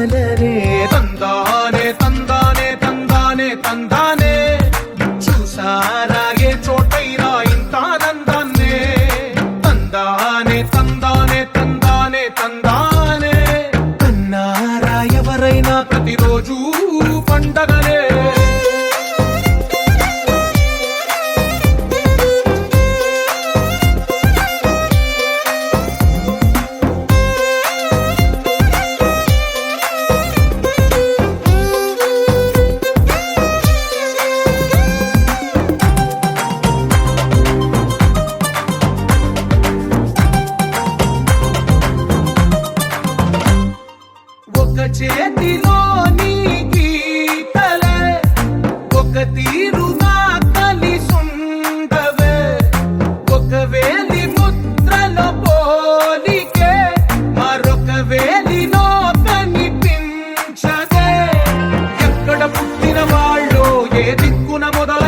వలనే తందానే తందానే తందానే తందానే చూసారాగే చోటైనా ఇంతానందాన్నే తందానే తందానే తందానే తందానే కన్నారా ఎవరైనా ప్రతిరోజు పండగనే ఒక చేతిలో నీ గీతలే ఒక తీరుగా కలిసుండవే ఒక వేలి ముద్రల పోలికే మరొక వేలిలో కనిపించదే ఎక్కడ పుట్టిన వాళ్ళు ఏ దిక్కున మొదలు